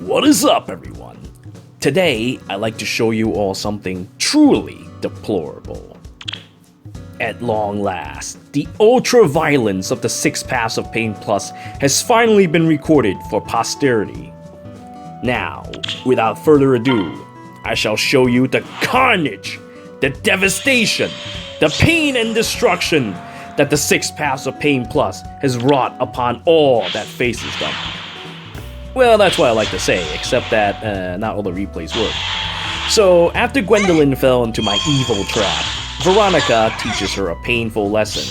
What is up, everyone? Today, I'd like to show you all something truly deplorable. At long last, the ultra-violence of the 6 Paths of Pain Plus has finally been recorded for posterity. Now, without further ado, I shall show you the carnage, the devastation, the pain and destruction that the 6 Paths of Pain Plus has wrought upon all that faces them. Well, that's what I like to say, except that not all the replays work. So, after Gwendolyn fell into my evil trap, Veronica teaches her a painful lesson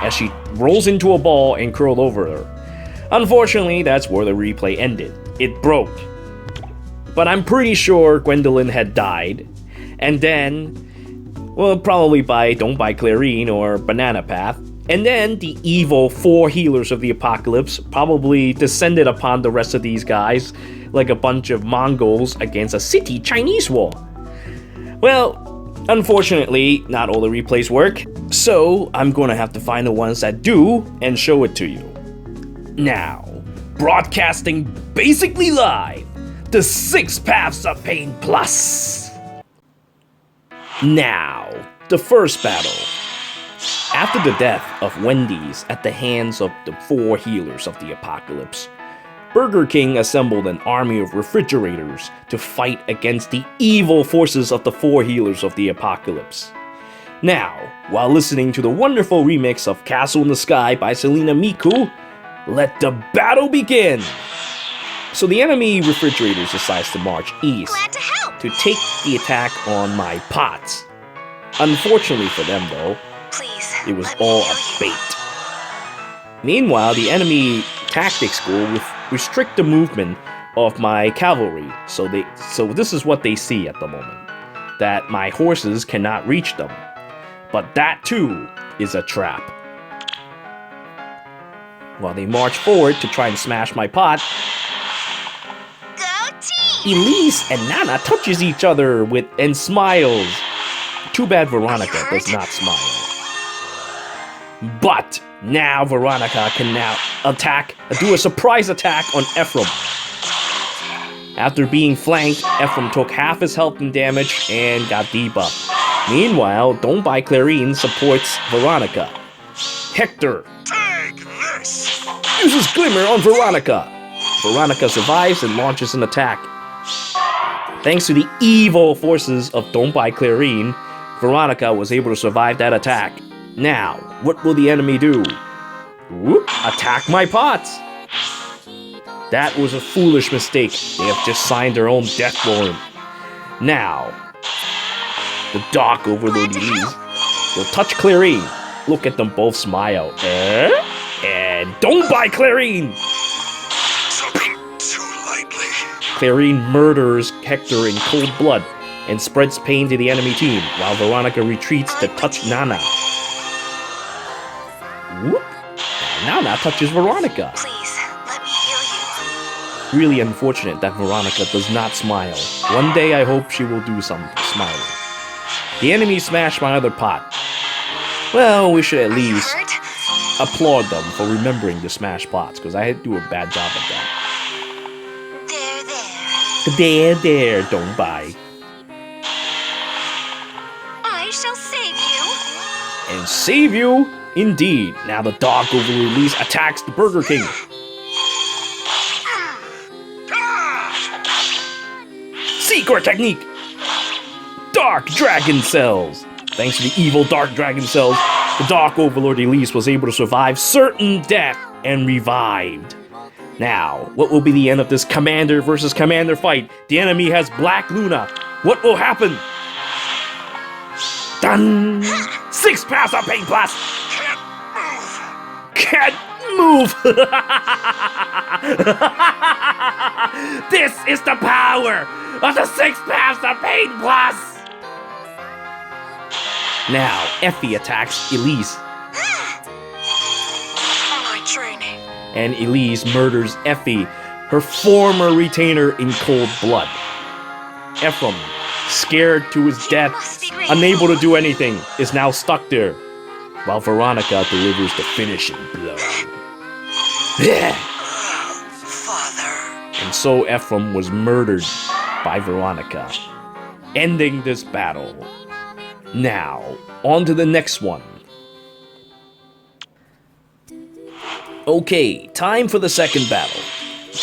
as she rolls into a ball and curled over her. Unfortunately, that's where the replay ended. It broke. But I'm pretty sure Gwendolyn had died, and then, well, probably by Bai Clarine or Banana Path, and then the evil 4 healers of the apocalypse probably descended upon the rest of these guys like a bunch of Mongols against a city Chinese war. Well, unfortunately, not all the replays work, so I'm gonna have to find the ones that do and show it to you. Now, broadcasting basically live, the 6 Paths of Pain Plus. Now, the first battle. After the death of Wendy's at the hands of the 4 healers of the apocalypse, Burger King assembled an army of refrigerators to fight against the evil forces of the 4 healers of the apocalypse. Now, while listening to the wonderful remix of Castle in the Sky by Selena Miku, let the battle begin! So the enemy refrigerators decides to march east to take the attack on my pots. Unfortunately for them though, it was all a bait. Meanwhile, the enemy tactics school restrict the movement of my cavalry, so this is what they see at the moment, that my horses cannot reach them. But that too is a trap. While they march forward to try and smash my pot, Elise and Nanna touches each other and smiles. Too bad Veronica does not smile. But now Veronica can do a surprise attack on Ephraim. After being flanked, Ephraim took half his health and damage and got debuffed. Meanwhile, Bai Clarine supports Veronica. Hector uses Glimmer on Veronica. Veronica survives and launches an attack. Thanks to the evil forces of Bai Clarine, Veronica was able to survive that attack. Now, what will the enemy do? Whoop, attack my pots! That was a foolish mistake. They have just signed their own death warrant. Now, the Dark Overlord Elise will touch Clarine. Look at them both smile. And Bai Clarine! Clarine murders Hector in cold blood and spreads pain to the enemy team, while Veronica retreats to touch Nanna. Whoop! Nanna touches Veronica. Please, let me heal you. Really unfortunate that Veronica does not smile. One day I hope she will do some smiling. The enemy smashed my other pot. Well, we should at least applaud them for remembering to smash pots, because I had to do a bad job of that. There, don't buy. I shall save you. And save you, indeed. Now the Dark Overlord Elise attacks the Burger King. Secret technique! Dark Dragon Cells. Thanks to the evil Dark Dragon Cells, the Dark Overlord Elise was able to survive certain death and revived. Now, what will be the end of this commander versus commander fight? The enemy has Black Luna. What will happen? Done! 6 Paths of Pain Plus! Can't move! This is the power of the 6 Paths of Pain Plus! Now, Effie attacks Elise. My training. And Elise murders Effie, her former retainer, in cold blood. Ephraim, scared to his death, unable to do anything, is now stuck there, while Veronica delivers the finishing blow. Father. and so Ephraim was murdered by Veronica, ending this battle. Now, on to the next one. Okay, time for the second battle.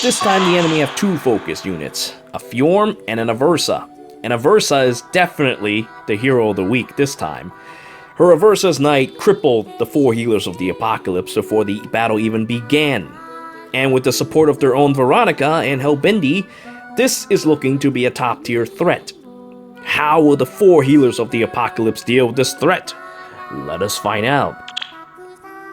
This time the enemy have two focus units, a Fjorm and an Aversa. And Aversa is definitely the hero of the week this time. Her Aversa's Knight crippled the four healers of the Apocalypse before the battle even began. And with the support of their own Veronica and Hellbindi, this is looking to be a top tier threat. How will the four healers of the Apocalypse deal with this threat? Let us find out.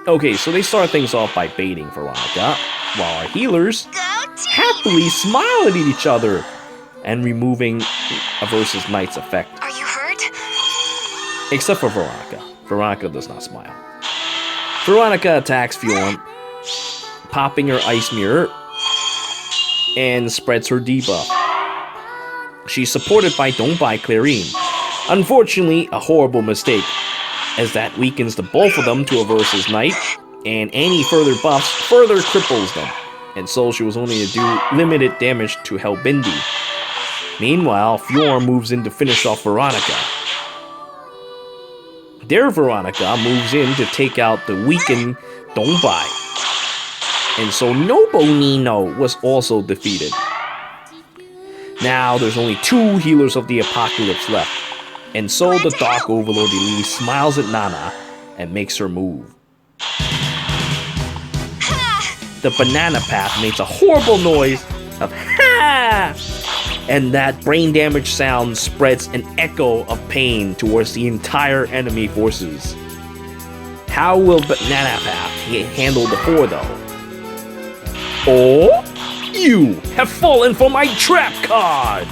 Okay, so they start things off by baiting Veronica, while our healers happily smile at each other and removing Aversa's Knight's effect. Are you hurt? Except for Veronica. Veronica does not smile. Veronica attacks Fjorm, popping her ice mirror, and spreads her debuff. She's supported by Bai Clarine. Unfortunately, a horrible mistake, as that weakens the both of them to Aversa's Knight, and any further buffs further cripples them, and so she was only to do limited damage to Hellbindi. Meanwhile, Fjorm moves in to finish off Veronica. Their Veronica moves in to take out the weakened Bai. And so Noble Nino was also defeated. Now there's only two healers of the Apocalypse left. And so the Dark Overlord Elise smiles at Nanna and makes her move. The banana path makes a horrible noise of ha! And that brain damage sound spreads an echo of pain towards the entire enemy forces. How will Banana Path handle the four though? Oh, you have fallen for my trap card!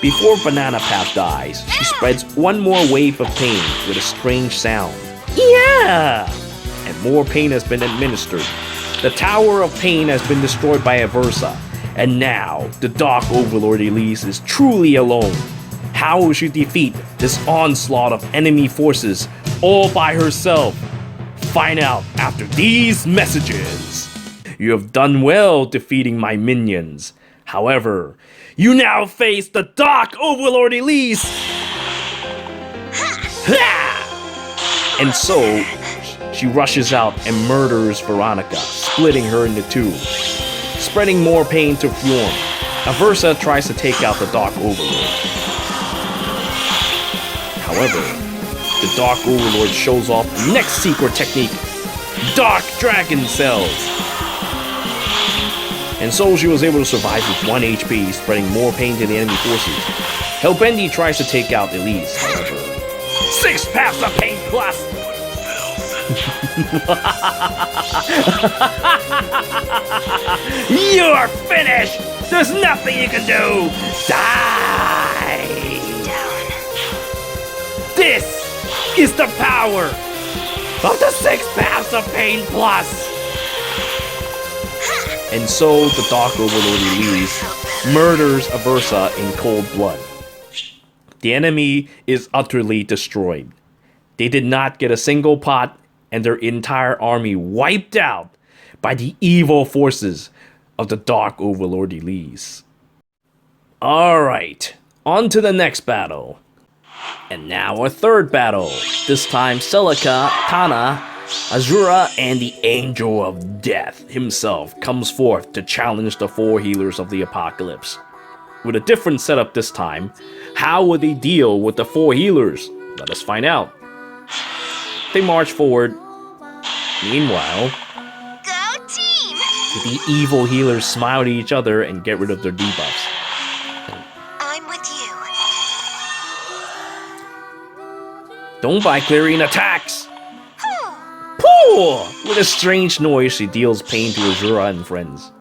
Before Banana Path dies, she spreads one more wave of pain with a strange sound. Yeah! And more pain has been administered. The Tower of Pain has been destroyed by Aversa. And now, the Dark Overlord Elise is truly alone. How will she defeat this onslaught of enemy forces all by herself? Find out after these messages. You have done well defeating my minions. However, you now face the Dark Overlord Elise. And so, she rushes out and murders Veronica, splitting her into two, spreading more pain to Fjorm. Aversa tries to take out the Dark Overlord. However, the Dark Overlord shows off the next secret technique, Dark Dragon Cells. And so she was able to survive with 1 HP, spreading more pain to the enemy forces. Hellbindi tries to take out Elise, however. 6 paths of pain plus! You're finished! There's nothing you can do! Die! This is the power of the 6 paths of pain plus! And so the Dark Overlord Elise murders Aversa in cold blood. The enemy is utterly destroyed. They did not get a single pot, and their entire army wiped out by the evil forces of the Dark Overlord Elise. Alright, on to the next battle. And now our third battle. This time Celica, Tana, Azura, and the Angel of Death himself comes forth to challenge the 4 healers of the Apocalypse. With a different setup this time, how will they deal with the 4 healers? Let us find out. They march forward. Meanwhile, Go team! the evil healers smile at each other and get rid of their debuffs. I'm with you. Bai Clarine attacks! Pooh! With a strange noise, she deals pain to Azura and friends.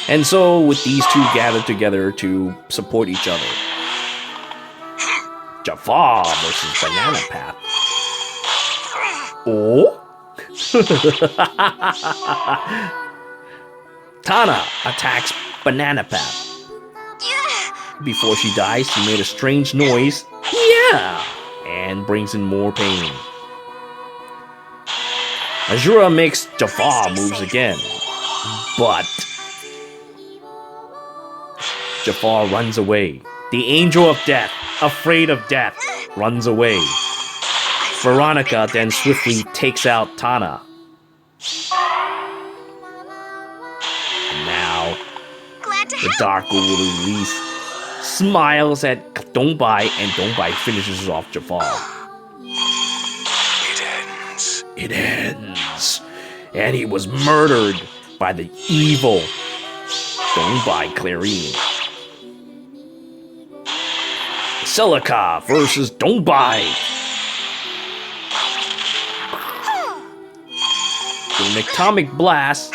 And so, with these two gathered together to support each other. Jafar versus Banana Path. Oh? Tana attacks Banana Path. Before she dies, she made a strange noise. Yeah! And brings in more pain. Azura makes Jafar moves again. But Jafar runs away. The angel of death, afraid of death, runs away. Veronica then swiftly takes out Tana. And now, the Dark Overlord Elise smiles at Dongbai, and Dongbai finishes off Jafar. It ends. And he was murdered by the evil Bai Clarine. Celica versus Dongbai. In an atomic blast,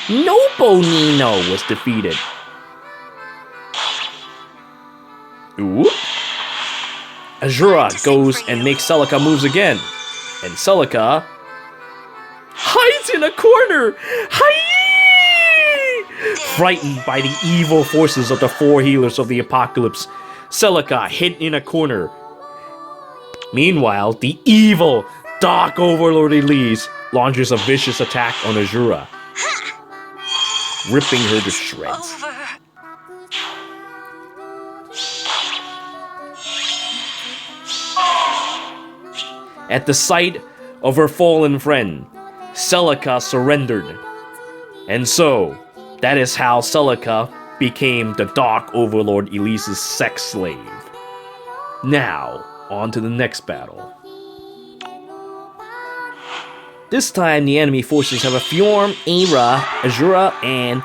Noble Nino was defeated. Ooh. Azura goes and makes Celica moves again. And Celica hides in a corner. Frightened by the evil forces of the four healers of the apocalypse, Celica hid in a corner. Meanwhile, the evil Dark Overlord Elise launches a vicious attack on Azura, ripping her to shreds. At the sight of her fallen friend, Celica surrendered. And so, that is how Celica became the Dark Overlord Elise's sex slave. Now, on to the next battle. This time, the enemy forces have a Fjorm, Aira, Azura, and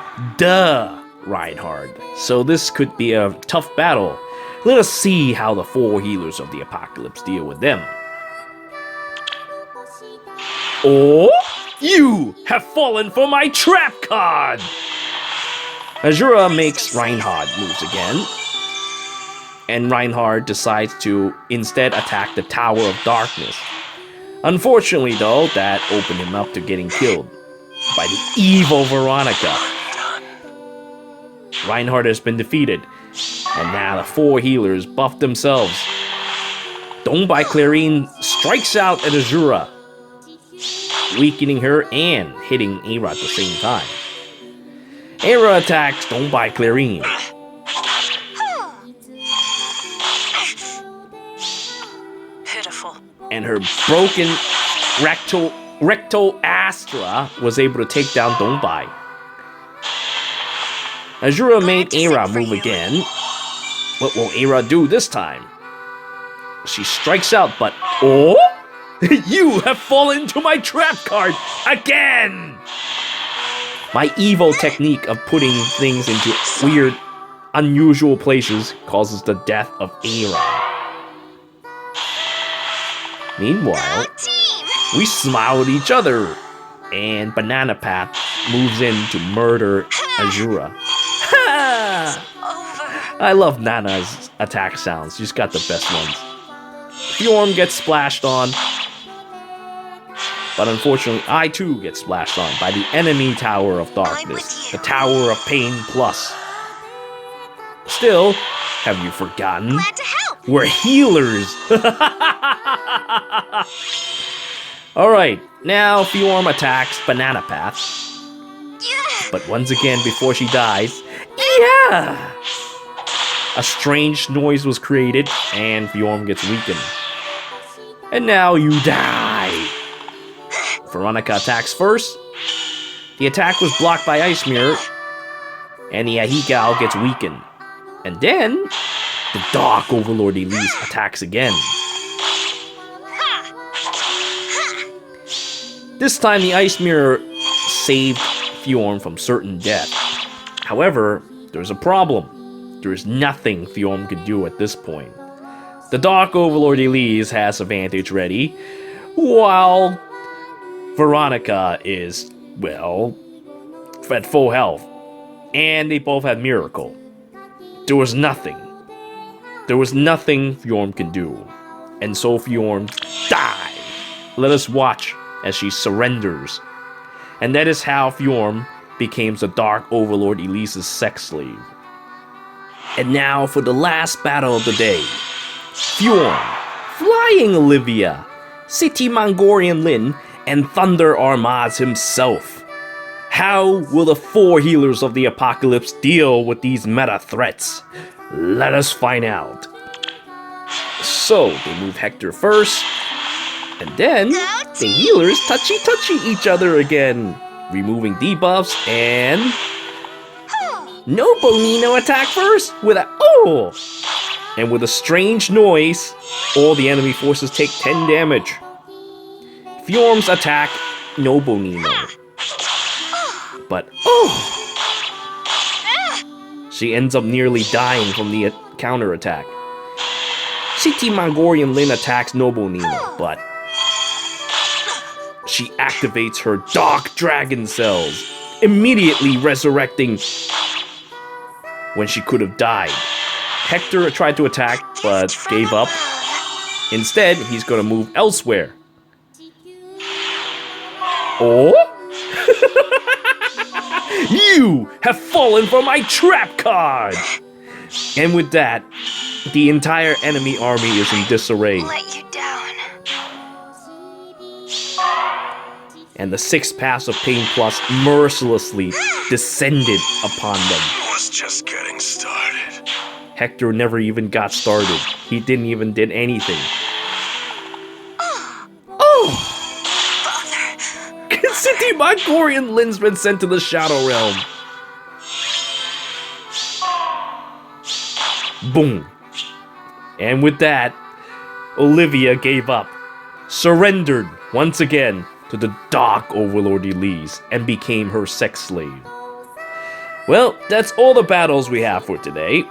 Reinhardt. So this could be a tough battle. Let us see how the four healers of the apocalypse deal with them. Oh, you have fallen for my trap card! Azura makes Reinhardt moves again. And Reinhardt decides to instead attack the Tower of Darkness. Unfortunately though, that opened him up to getting killed by the evil Veronica. Reinhardt has been defeated, and now the four healers buff themselves. Bai Clarine strikes out at Azura, weakening her and hitting Aira at the same time. Aira attacks Bai Clarine. Pitiful. And her broken recto astra was able to take down Bai. Azura made Aira move again. What will Aira do this time? She strikes out, but oh! You have fallen into my trap card again! My evil technique of putting things into weird, unusual places causes the death of Aira. Meanwhile, we smile at each other, and Banana Path moves in to murder Azura. I love Nanna's attack sounds. She's got the best ones. Fjorm gets splashed on, but unfortunately, I too get splashed on by the enemy Tower of Darkness, the Tower of Pain Plus. Still, have you forgotten? We're healers! Alright, now Fjorm attacks Banana Path. But once again, before she dies, yeah! A strange noise was created, and Fjorm gets weakened. And now you die! Veronica attacks first. The attack was blocked by Ice Mirror, and the Ahikao gets weakened. And then, the Dark Overlord Elise attacks again. This time, the Ice Mirror saved Fjorm from certain death. However, there's a problem. There's nothing Fjorm could do at this point. The Dark Overlord Elise has a Vantage ready, while Veronica is, well, at full health. And they both had Miracle. There was nothing. There was nothing Fjorm can do. And so Fjorm died. Let us watch as she surrenders. And that is how Fjorm became the Dark Overlord Elise's sex slave. And now for the last battle of the day. Fjorm, Flying Olivia, City Mongolian Lin, and Thunder Armaz himself. How will the 4 healers of the apocalypse deal with these meta threats? Let us find out. So, they move Hector first, and then the healers touchy each other again, removing debuffs, and Noble Nino attack first with a oh! And with a strange noise, all the enemy forces take 10 damage. Fjorms attack Noble Nino. But oh! She ends up nearly dying from the counterattack. CT Mongolian Lin attacks Noble Nino, but she activates her Dark Dragon cells, immediately resurrecting when she could have died. Hector tried to attack, but gave up. Instead, he's gonna move elsewhere. Oh? You have fallen for my trap card! And with that, the entire enemy army is in disarray. Let you down. And the 6th pass of Pain Plus mercilessly descended upon them. Was just getting started. Hector never even got started. He didn't even did anything. Oh! City Mongolian Lin's been sent to the Shadow Realm. Boom. And with that, Olivia gave up, surrendered once again to the Dark Overlord Elise, and became her sex slave. Well, that's all the battles we have for today.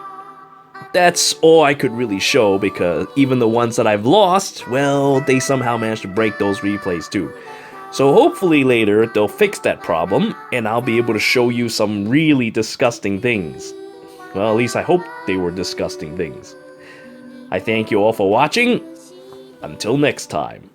That's all I could really show, because even the ones that I've lost, well, they somehow managed to break those replays too. So hopefully later they'll fix that problem, and I'll be able to show you some really disgusting things. Well, at least I hope they were disgusting things. I thank you all for watching. Until next time.